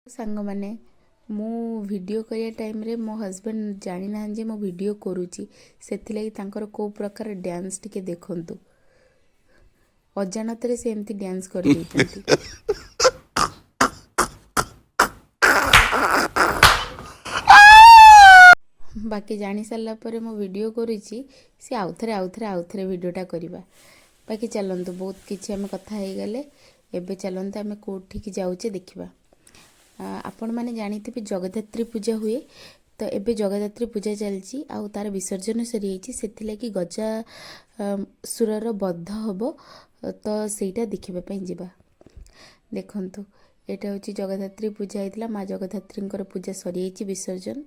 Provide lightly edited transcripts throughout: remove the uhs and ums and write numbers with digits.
सांग माने मु वीडियो करिया टाइम रे मो हस्बैंड जानी ना जे मो वीडियो करूची सेथिलागी तांकर को प्रकार डांस टिके देखंतु अजानत रे से एमती डांस कर देइचंती। बाकी जानी सारला परे मो वीडियो करूची से आउथरे वीडियोटा करिबा। बाकी चलंतु बहुत किछि हम कथा हे गले एबे चलंतु हम कोठी की जाउचे देखिबा। आपण माने जानिथिबे जगद्धात्री पूजा हुए तो एबे जगद्धात्री पूजा चलची आउ तार विसर्जन सरी आइची सेथिलागी गजा सुरर बद्ध हबो तो सेटा देखिबा पई जिबा। देखंतु एटा होची जगद्धात्री पूजा हेतला माँ जगद्धात्रींकर पूजा सरी आइची विसर्जन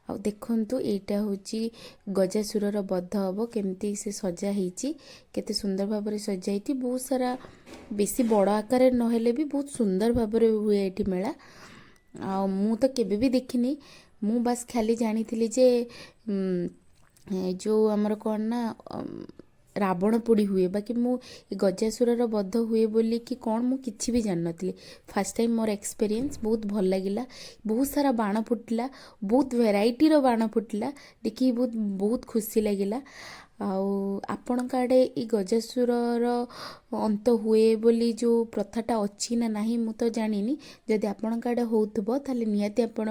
आ देखंतु एटा होची गजासुरर बद्ध हबो केमती से सजा हेची केते सुंदर भाबरे सजा हेती बहुत सारा बेसी बड़ आकार न हेले भी बहुत सुंदर भाबरे हुए एठी मेला। आ मु तो केबे भी देखिनी मु बस खाली जानी थी जे जो हमर कोन ना रावण पोड़ी हुए बाकी मु गजासुरर बद्ध हुए बोली कि कौन मु किछि भी जान नथली। फर्स्ट टाइम मोर एक्सपीरियंस बहुत भल लागिला बहुत सारा बाण फुटला बहुत वेराइटी रो बाण फुटला देखि बहुत खुशी लागिला। आउ आपण काडे ई गजासुरर अंत हुए बोली जो प्रथाटा अच्छी ना नाही मु तो जानिनी जदि आपण काडे होउथबो ताले नियाती आपण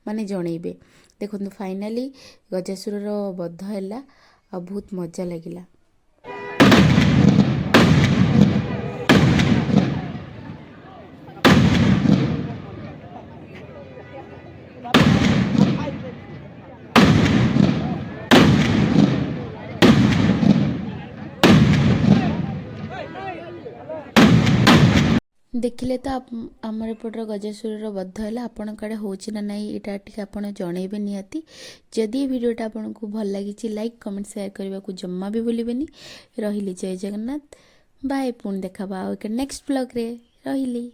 माने जणैबे। देखंतु फाइनली गजासुरर बद्ध हैला आ बहुत मजा लागिला। देखिले तो आमर एपटर गजासुरर बद्ध है आपण काड़े होची ना नहीं यहाँ टी आप जनइबे निहाती। जदि ये वीडियोटा आपन को भल लगी लाइक कमेंट शेयर करने को जम्मा भी भूलिबेनी। रहिली जय जगन्नाथ बाय पुणी देखा नेक्स्ट ब्लॉग रे रहिली।